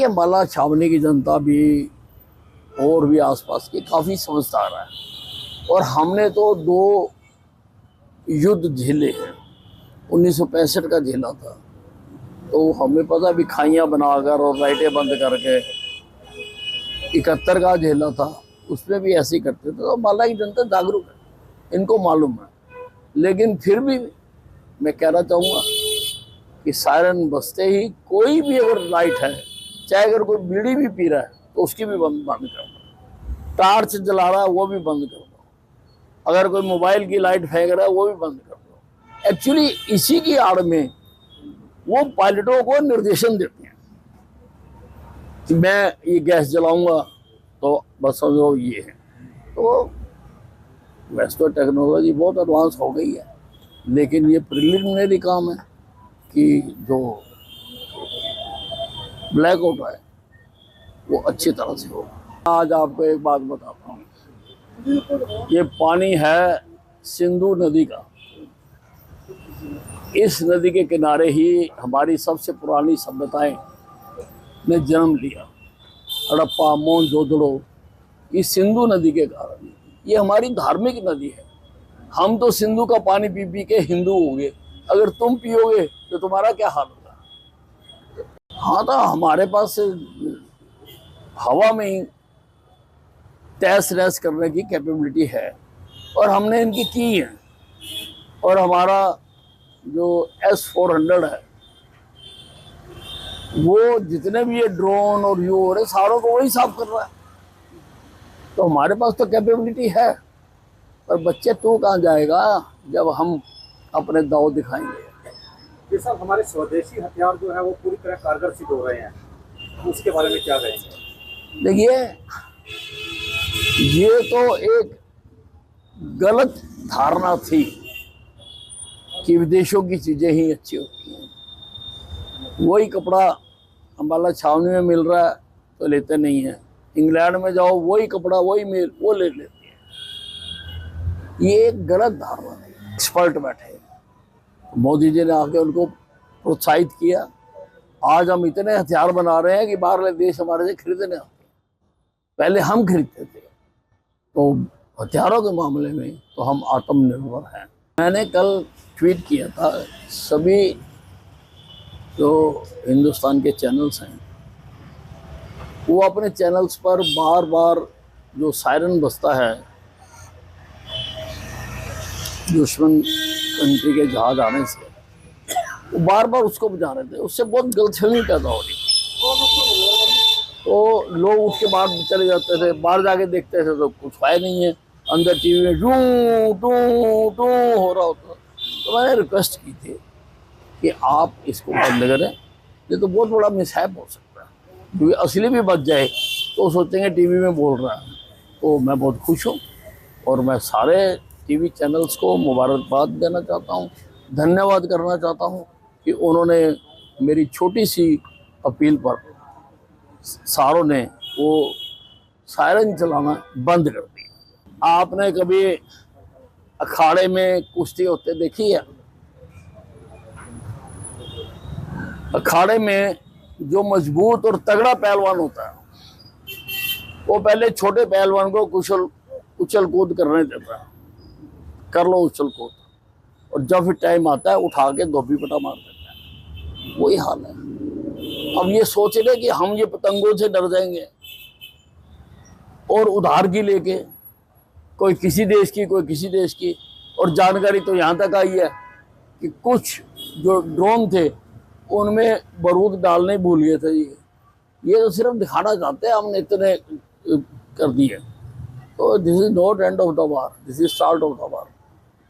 देखिए, अम्बाला छावनी की जनता भी और भी आसपास की काफ़ी समझदार है, और हमने तो 2 युद्ध झेले हैं। 1965 का झेला था, तो हमें पता भी खाइयाँ बनाकर और लाइटें बंद करके। 71 का झेला था, उसमें भी ऐसे ही करते थे। तो अम्बाला की जनता जागरूक है, इनको मालूम है। लेकिन फिर भी मैं कहना चाहूँगा कि सायरन बजते ही कोई भी अगर लाइट है, चाहे अगर कोई बीड़ी भी पी रहा है तो उसकी भी बंद कर दो, टार्च जला रहा है वो भी बंद कर दो, अगर कोई मोबाइल की लाइट फेंक रहा है वो भी बंद कर दो। एक्चुअली इसी की आड़ में वो पायलटों को निर्देशन देते हैं कि मैं ये गैस जलाऊंगा तो बस समझो ये है। तो वैसे तो टेक्नोलॉजी बहुत एडवांस हो गई है, लेकिन ये प्रिलिमिनरी काम है कि जो ब्लैक आउट है वो अच्छी तरह से हो। आज आपको एक बात बताता हूँ, ये पानी है सिंधु नदी का। इस नदी के किनारे ही हमारी सबसे पुरानी सभ्यताएं ने जन्म लिया। हड़प्पा, मोहनजोदड़ो, इस सिंधु नदी के कारण। ये हमारी धार्मिक नदी है। हम तो सिंधु का पानी पी पी के हिंदू हो गए, अगर तुम पियोगे तो तुम्हारा क्या हाल होगा। हाँ, तो हमारे पास हवा में ही तहस नहस करने की कैपेबिलिटी है, और हमने इनकी की है। और हमारा जो S-400 है, वो जितने भी ये ड्रोन और यू हो रहे सारों को वही साफ कर रहा है। तो हमारे पास तो कैपेबिलिटी है, पर बच्चे तो कहाँ जाएगा जब हम अपने दाव दिखाएंगे। ये सब हमारे स्वदेशी हथियार जो है वो पूरी तरह कारगर सिद्ध हो रहे हैं, उसके बारे में क्या कहेंगे? देखिए, ये तो एक गलत धारणा थी कि विदेशों की चीज़ें ही अच्छी होती हैं। वही कपड़ा अम्बाला छावनी में मिल रहा है तो लेते नहीं हैं, इंग्लैंड में जाओ वही कपड़ा वही मिल वो ले लेते हैं। ये एक गलत धारणा है। एक्सपर्ट बैठे, मोदी जी ने आके उनको प्रोत्साहित किया। आज हम इतने हथियार बना रहे हैं कि बाहरले देश हमारे से खरीदने आते हैं। पहले हम खरीदते थे। तो हथियारों के मामले में तो हम आत्मनिर्भर हैं। मैंने कल ट्वीट किया था, सभी जो हिंदुस्तान के चैनल्स हैं वो अपने चैनल्स पर बार बार जो सायरन बजता है दुश्मन कंट्री के जहाज आने से, वो बार बार उसको बजा रहे थे। उससे बहुत गलतफहमी पैदा हो रही थी। तो लोग उठ के बाहर चले जाते थे, बाहर जाके देखते थे तो कुछ है नहीं है, अंदर टीवी में टू टू टू हो रहा होता। तो मैंने रिक्वेस्ट की थी कि आप इसको बंद करें, ये तो बहुत बड़ा मिसहैप हो सकता है, क्योंकि असली भी बच जाए तो सोचेंगे टीवी में बोल रहा है। तो मैं बहुत खुश हूँ, और मैं सारे टीवी चैनल्स को मुबारकबाद देना चाहता हूँ, धन्यवाद करना चाहता हूँ कि उन्होंने मेरी छोटी सी अपील पर सारों ने वो सायरन चलाना बंद कर दिया। आपने कभी अखाड़े में कुश्ती होते देखी है? अखाड़े में जो मजबूत और तगड़ा पहलवान होता है वो पहले छोटे पहलवान को उछल कूद करने देता है, कर लो उछल कूद, और जब फिर टाइम आता है उठा के धोबी पटा मार देता है। वही हाल है। अब ये सोच रहे कि हम ये पतंगों से डर जाएंगे और उधार की लेके, कोई किसी देश की कोई किसी देश की। और जानकारी तो यहाँ तक आई है कि कुछ जो ड्रोन थे उनमें बारूद डालने भूल गए थे। ये तो सिर्फ दिखाना चाहते हैं हमने इतने कर दिए। तो this is not end of the war, this is start of the war.